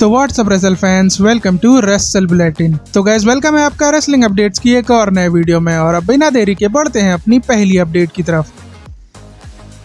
तो what's up wrestle fans, welcome to wrestle bulletin. तो guys welcome है आपका रेसलिंग अपडेट्स की एक और नए वीडियो में। और अब बिना देरी के बढ़ते हैं अपनी पहली अपडेट की तरफ।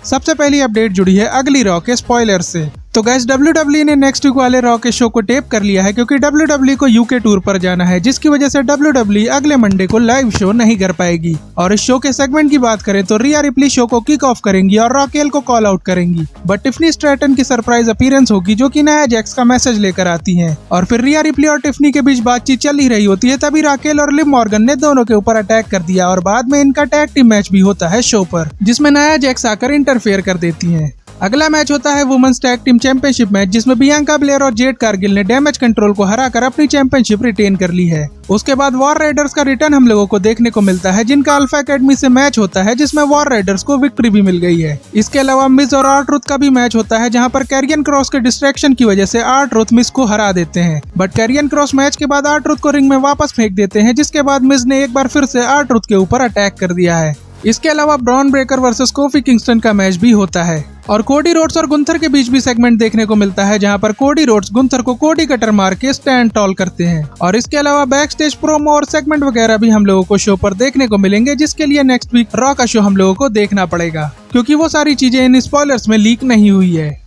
सबसे पहली अपडेट जुड़ी है अगली रॉ के स्पॉइलर से। तो गाइस WWE ने नेक्स्ट वीक वाले रॉ के शो को टेप कर लिया है क्योंकि WWE को यूके टूर पर जाना है, जिसकी वजह से WWE अगले मंडे को लाइव शो नहीं कर पाएगी। और इस शो के सेगमेंट की बात करें तो रिया रिप्ली शो को किक ऑफ करेंगी और रॉकेल को कॉल आउट करेंगी, बट टिफनी स्ट्रैटन की सरप्राइज अपीयरेंस होगी जो कि नया जैक्स का मैसेज लेकर आती है। और फिर रिया रिप्ली और टिफनी के बीच बातचीत चल ही रही होती है, तभी रॉकेल और लिव मॉर्गन ने दोनों के ऊपर अटैक कर दिया और बाद में इनका टैग टीम मैच भी होता है शो पर, जिसमें नया जैक्स आकर इंटरफेयर कर देती है। अगला मैच होता है women's tag team championship match, जिसमें बियांका ब्लेयर और जेड कारगिल ने डैमेज कंट्रोल को हराकर अपनी चैंपियनशिप रिटेन कर ली है। उसके बाद वॉर राइडर्स का रिटर्न हम लोगों को देखने को मिलता है, जिनका अल्फा एकेडमी से मैच होता है, जिसमें वॉर राइडर्स को विक्ट्री भी मिल गई है। इसके अलावा मिज और आर्ट्रूथ का भी मैच होता है, जहां पर कैरियन क्रॉस के डिस्ट्रैक्शन की वजह से आर्ट्रूथ मिज को हरा देते हैं, बट कैरियन क्रॉस मैच के बाद आर्ट्रूथ को रिंग में वापस फेंक देते हैं, जिसके बाद मिज ने एक बार फिर से आर्ट्रूथ के ऊपर अटैक कर दिया है। इसके अलावा Bron Breakker versus coffee Kingston का मैच भी होता है और कोडी रोड्स और गुंथर के बीच भी सेगमेंट देखने को मिलता है, जहां पर कोडी रोड्स गुंथर को कोडी कटर मार के स्टैंड टॉल करते हैं। और इसके अलावा बैक स्टेज प्रोमो और सेगमेंट वगैरह भी हम लोगों को शो पर देखने को मिलेंगे, जिसके लिए नेक्स्ट वीक रॉ का शो हम लोगों को देखना पड़ेगा, क्योंकि वो सारी चीजें इन स्पॉयलर्स में लीक नहीं हुई है।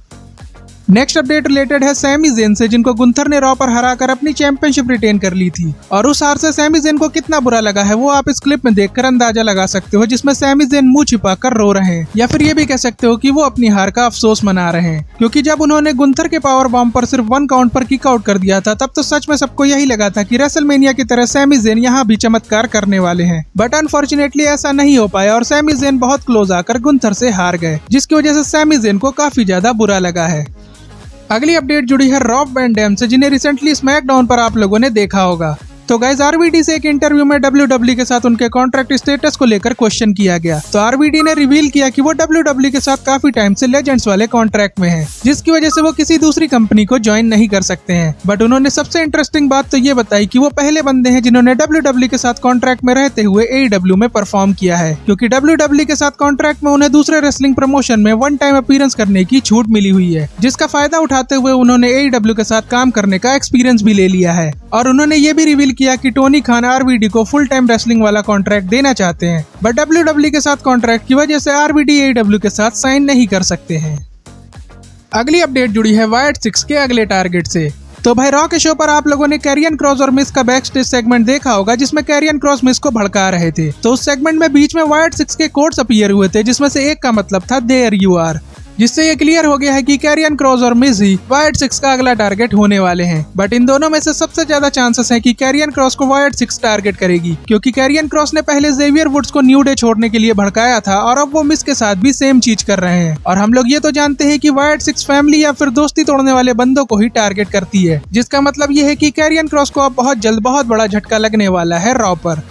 नेक्स्ट अपडेट रिलेटेड है सैमी ज़ेन से, जिनको गुंथर ने रॉ पर हराकर अपनी चैंपियनशिप रिटेन कर ली थी। और उस हार से सैमी ज़ेन को कितना बुरा लगा है वो आप इस क्लिप में देखकर अंदाजा लगा सकते हो, जिसमें सैमी ज़ेन मुंह छिपाकर रो रहे हैं, या फिर ये भी कह सकते हो कि वो अपनी हार का अफसोस मना रहे हैं, क्योंकि जब उन्होंने गुंथर के पावर बॉम्ब पर सिर्फ 1 काउंट पर किक आउट कर दिया था, तब तो सच में सबको यही लगा था कि रेसलमेनिया की तरह सैमी ज़ेन यहाँ भी चमत्कार करने वाले हैं। बट अनफॉर्चुनेटली ऐसा नहीं हो पाया और सैमी ज़ेन बहुत क्लोज आकर गुंथर से हार गए, जिसकी वजह से सैमी ज़ेन को काफी ज्यादा बुरा लगा है। अगली अपडेट जुड़ी है रॉब वैन डैम से, जिन्हें रिसेंटली स्मैकडाउन पर आप लोगों ने देखा होगा। तो गाइस आरवीडी से एक इंटरव्यू में WWE के साथ उनके कॉन्ट्रैक्ट स्टेटस को लेकर क्वेश्चन किया गया, तो आरवीडी ने रिवील किया कि वो WWE के साथ काफी टाइम से लेजेंड्स वाले कॉन्ट्रैक्ट में हैं, जिसकी वजह से वो किसी दूसरी कंपनी को ज्वाइन नहीं कर सकते हैं। बट उन्होंने सबसे इंटरेस्टिंग बात तो ये बताई कि वो पहले बंदे हैं जिन्होंने WWE के साथ कॉन्ट्रैक्ट में रहते हुए AEW में परफॉर्म किया है, क्योंकि WWE के साथ कॉन्ट्रैक्ट में उन्हें दूसरे रेसलिंग प्रमोशन में 1 टाइम अपीयरेंस करने की छूट मिली हुई है, जिसका फायदा उठाते हुए उन्होंने AEW के साथ काम करने का एक्सपीरियंस भी ले लिया है। और उन्होंने ये भी रिवील किया कि टोनी खान आरवीडी को फुल टाइम रेसलिंग वाला कॉन्ट्रैक्ट देना चाहते हैं, बट WWE के साथ कॉन्ट्रैक्ट की वजह से आरवीडी AEW के साथ साइन नहीं कर सकते हैं। अगली अपडेट जुड़ी है वायट 6 के अगले टारगेट से। तो भाई रॉ के शो पर आप लोगों ने कैरियन क्रॉस और मिस का बैक स्टेज सेगमेंट देखा होगा, जिसमें कैरियन क्रॉस मिस को भड़का रहे थे। तो उस सेगमेंट में बीच में वायट 6 के कोट्स अपीयर हुए थे, जिसमें से एक का मतलब था देयर यू आर, जिससे ये क्लियर हो गया है कि कैरियन क्रॉस और मिज ही वायट 6 का अगला टारगेट होने वाले हैं। बट इन दोनों में से सबसे ज्यादा चांसेस हैं कि कैरियन क्रॉस को वायट 6 टारगेट करेगी, क्योंकि कैरियन क्रॉस ने पहले जेवियर वुड्स को न्यू डे छोड़ने के लिए भड़काया था और अब वो मिज के साथ भी सेम चीज कर रहे हैं। और हम लोग ये तो जानते हैं कि वायट 6 फैमिली या फिर दोस्ती तोड़ने वाले बंदों को ही टारगेट करती है, जिसका मतलब ये है कि कैरियन क्रॉस को अब बहुत जल्द बहुत बड़ा झटका लगने वाला है रॉ पर।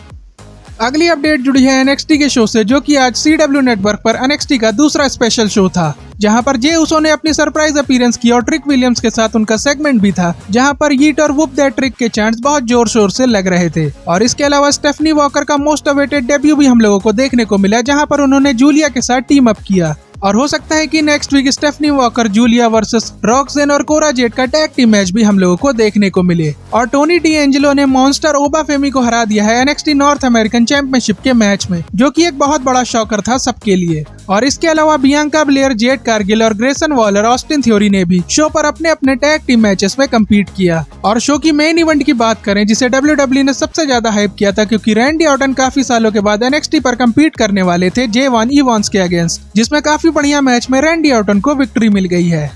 अगली अपडेट जुड़ी है NXT के शो से, जो कि आज CW नेटवर्क पर NXT का दूसरा स्पेशल शो था, जहां पर जे उसो ने अपनी सरप्राइज अपीयरेंस की और ट्रिक विलियम्स के साथ उनका सेगमेंट भी था, जहां पर यीट और वुप दैट ट्रिक के चैंट्स बहुत जोर शोर से लग रहे थे। और इसके अलावा स्टेफनी वॉकर का मोस्ट अवेटेड डेब्यू भी हम लोगों को देखने को मिला, जहां पर उन्होंने जूलिया के साथ टीम अप किया। और हो सकता है कि next week Stephanie Walker Julia versus Roxanne और कोरा जेट का टैग टीम मैच भी हम लोगों को देखने को मिले। और टोनी डी एंजेलो ने मॉन्स्टर ओबा फेमी को हरा दिया है NXT नॉर्थ अमेरिकन चैंपियनशिप के मैच में, जो कि एक बहुत बड़ा शॉकर था सबके लिए। और इसके अलावा बियांका ब्लेयर, जेड कारगिल और ग्रेसन वॉलर, ऑस्टिन थ्योरी ने भी शो पर अपने अपने टैग टीम मैचेस में कम्पीट किया। और शो की मेन इवेंट की बात करें, जिसे WWE ने सबसे ज्यादा हाइप किया था, क्योंकि रैंडी ऑर्टन काफी सालों के बाद NXT पर कम्पीट करने वाले थे J1 इवांस के अगेंस्ट, जिसमें काफी बढ़िया मैच में रैंडी ऑर्टन को विक्ट्री मिल गई है।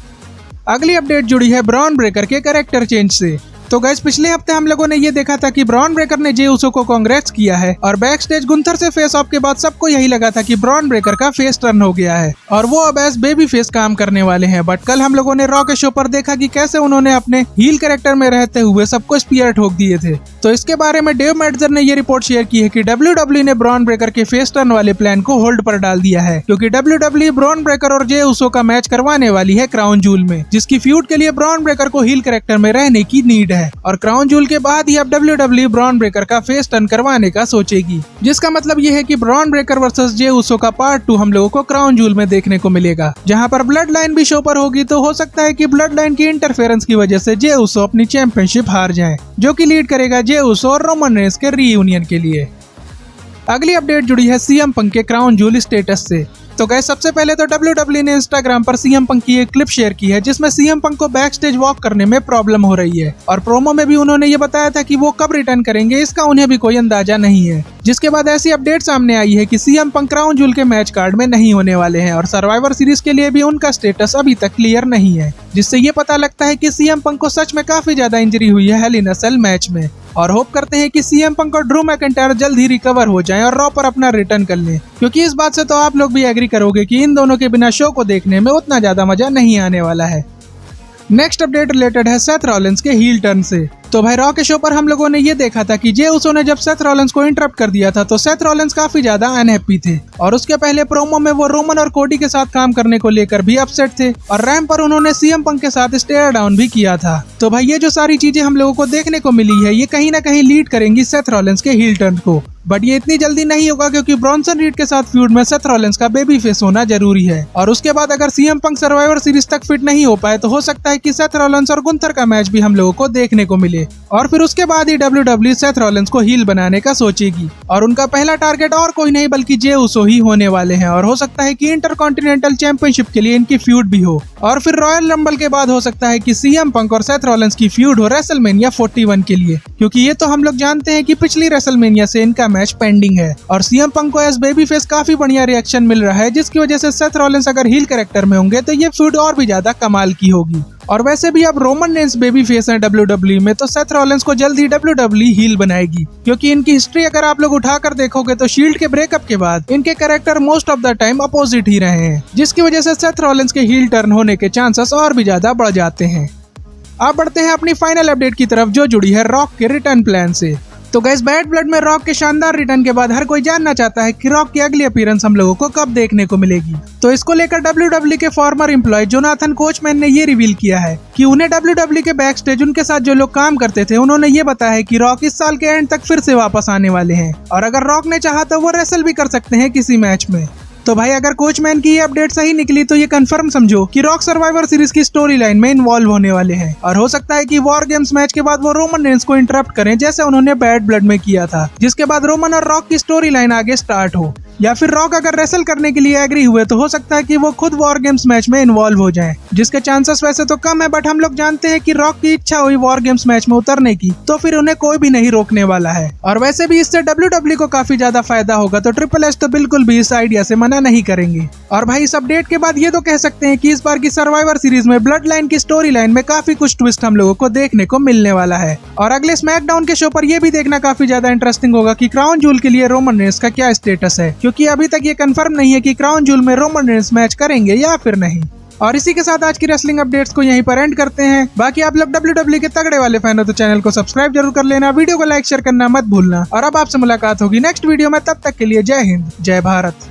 अगली अपडेट जुड़ी है ब्रॉन ब्रेकर के कैरेक्टर चेंज से। तो गाइस पिछले हफ्ते हम लोगों ने ये देखा था कि ब्रॉन ब्रेकर ने जे उसो को कांग्रेट्स किया है, और बैक स्टेज गुंथर से फेस ऑफ के बाद सबको यही लगा था कि ब्रॉन ब्रेकर का फेस टर्न हो गया है और वो अब एज बेबी फेस काम करने वाले हैं। बट कल हम लोगों ने रॉ के शो पर देखा कि कैसे उन्होंने अपने हील कैरेक्टर में रहते हुए सबको स्पीयर ठोक दिए थे। तो इसके बारे में डेव मेडजर ने ये रिपोर्ट शेयर की है कि WWE ने ब्रॉन ब्रेकर के फेस टर्न वाले प्लान को होल्ड पर डाल दिया है, क्योंकि WWE ब्रॉन ब्रेकर और जे उसो का मैच करवाने वाली है क्राउन जूल में, जिसकी फ्यूड के लिए ब्रॉन ब्रेकर को हील कैरेक्टर में रहने की नीड है और क्राउन जूल के बाद ही अब WWE ब्रॉन ब्रेकर का फेस टर्न करवाने का सोचेगी, जिसका मतलब ये है कि ब्रॉन ब्रेकर वर्सेस जे उसो का पार्ट 2 हम लोगों को क्राउन जूल में देखने को मिलेगा, जहां पर ब्लड लाइन भी शो पर होगी। तो हो सकता है कि ब्लड लाइन की इंटरफेरेंस की वजह से जे उसो अपनी चैंपियनशिप हार जाए, जो कि लीड करेगा जे उसो और रोमन रेंस के रीयूनियन के लिए। अगली अपडेट जुड़ी है सीएम पंक के क्राउन जूल स्टेटस से। तो गाइस सबसे पहले तो WWE ने इंस्टाग्राम पर सीएम पंक की एक क्लिप शेयर की है, जिसमें सीएम पंक को बैक स्टेज वॉक करने में प्रॉब्लम हो रही है और प्रोमो में भी उन्होंने ये बताया था कि वो कब रिटर्न करेंगे इसका उन्हें भी कोई अंदाजा नहीं है। जिसके बाद ऐसी अपडेट सामने आई है कि सीएम पंक क्राउन जूल के मैच कार्ड में नहीं होने वाले हैं और सर्वाइवर सीरीज के लिए भी उनका स्टेटस अभी तक क्लियर नहीं है, जिससे ये पता लगता है कि सीएम पंक को सच में काफी ज्यादा इंजरी हुई है हेल इन अ सेल मैच में। और होप करते हैं कि सीएम पंक और ड्रू मैकिंटायर जल्द ही रिकवर हो जाएं और रॉ पर अपना रिटर्न कर लें, क्योंकि इस बात से तो आप लोग भी एग्री करोगे कि इन दोनों के बिना शो को देखने में उतना ज्यादा मजा नहीं आने वाला है। नेक्स्ट अपडेट रिलेटेड है सेथ रॉलिंस के हील टर्न से। तो भाई रॉ के शो पर हम लोगों ने ये देखा था कि जे उसो ने जब सेथ रॉलिंस को इंटरप्ट कर दिया था तो सेथ रॉलिंस काफी ज्यादा अनहैप्पी थे और उसके पहले प्रोमो में वो रोमन और कोडी के साथ काम करने को लेकर भी अपसेट थे और रैम पर उन्होंने सीएम पंक के साथ स्टेयर डाउन भी किया था। तो भाई ये जो सारी चीजें हम लोगों को देखने को मिली है ये कहीं ना कहीं लीड करेंगी सेथ रॉलिंस के हील टर्न को, बट ये इतनी जल्दी नहीं होगा क्योंकि ब्रॉन्सन रीड के साथ फ्यूड में सेथ रॉलिंस का बेबी फेस होना जरूरी है और उसके बाद अगर सीएम पंक सर्वाइवर सीरीज तक फिट नहीं हो पाए तो हो सकता है कि सेथ रॉलिंस और गुंथर का मैच भी हम लोगों को देखने को मिले और फिर उसके बाद ही WWE सेथ रॉलिंस को हील बनाने का सोचेगी और उनका पहला टारगेट और कोई नहीं बल्कि जे उसो ही होने वाले हैं और हो सकता है कि इंटरकॉन्टिनेंटल चैंपियनशिप के लिए इनकी फ्यूड भी हो और फिर रॉयल रंबल के बाद हो सकता है कि सीएम पंक और सेथ रॉलिंस की फ्यूड हो रेसलमेनिया 41 के लिए, क्योंकि ये तो हम लोग जानते हैं कि पिछली रेसलमेनिया से इनका मैच पेंडिंग है और सीएम पंक को एज बेबी फेस काफी बढ़िया रिएक्शन मिल रहा है, जिसकी वजह से सेथ रॉलिंस अगर हील कैरेक्टर में होंगे तो ये फ्यूड और भी ज्यादा कमाल की होगी। और वैसे भी अब रोमन रेंस बेबी फेस है WWE में तो सेथ रॉलिंस को जल्द ही WWE हील बनाएगी, क्योंकि इनकी हिस्ट्री अगर आप लोग उठाकर देखोगे तो शील्ड के ब्रेकअप के बाद इनके character most of the time opposite ही रहे हैं, जिसकी वजह से सेथ रॉलिंस के हील टर्न होने के चांसेस और भी ज्यादा बढ़ जाते हैं। अब बढ़ते हैं अपनी फाइनल अपडेट की तरफ जो जुड़ी है रॉक के रिटर्न प्लान से। तो गाइस बैड ब्लड में रॉक के शानदार रिटर्न के बाद हर कोई जानना चाहता है कि रॉक की अगली अपीयरेंस हम लोगों को कब देखने को मिलेगी। तो इसको लेकर WWE के फॉर्मर एम्प्लॉय जोनाथन कोचमैन ने ये रिवील किया है कि उन्हें WWE के बैक स्टेज उनके साथ जो लोग काम करते थे उन्होंने ये बताया है कि रॉक इस साल के एंड तक फिर से वापस आने वाले हैं और अगर रॉक ने चाहा तो वो रेसल भी कर सकते हैं किसी मैच में। तो भाई अगर कोचमैन की ये अपडेट सही निकली तो ये कंफर्म समझो कि रॉक सर्वाइवर सीरीज की स्टोरी लाइन में इन्वॉल्व होने वाले हैं और हो सकता है कि वॉर गेम्स मैच के बाद वो रोमन रेंस को इंटरप्ट करें जैसे उन्होंने बैड ब्लड में किया था, जिसके बाद रोमन और रॉक की स्टोरी लाइन आगे स्टार्ट हो, या फिर रॉक अगर रेसल करने के लिए एग्री हुए तो हो सकता है कि वो खुद वॉर गेम्स मैच में इन्वॉल्व हो जाएं, जिसके चांसेस वैसे तो कम है बट हम लोग जानते हैं कि रॉक की इच्छा हुई वॉर गेम्स मैच में उतरने की तो फिर उन्हें कोई भी नहीं रोकने वाला है और वैसे भी इससे WWE को काफी ज्यादा फायदा होगा, तो ट्रिपल एच तो बिल्कुल भी इस आइडिया से मना नहीं करेंगे। और भाई इस अपडेट के बाद ये तो कह सकते हैं कि इस बार की सर्वाइवर सीरीज में ब्लड लाइन की स्टोरी लाइन में काफी कुछ ट्विस्ट हम लोगों को देखने को मिलने वाला है और अगले स्मैकडाउन के शो पर यह भी देखना काफी ज्यादा इंटरेस्टिंग होगा कि क्राउन जूल के लिए रोमन रेंस का क्या स्टेटस है, क्योंकि अभी तक ये कंफर्म नहीं है कि क्राउन जूल में रोमन रेंस मैच करेंगे या फिर नहीं। और इसी के साथ आज की रेसलिंग अपडेट्स को यहीं पर एंड करते हैं। बाकी आप लोग WWE के तगड़े वाले फैन हो तो चैनल को सब्सक्राइब जरूर कर लेना, वीडियो को लाइक शेयर करना मत भूलना और अब आपसे मुलाकात होगी नेक्स्ट वीडियो में, तब तक के लिए जय हिंद जय भारत।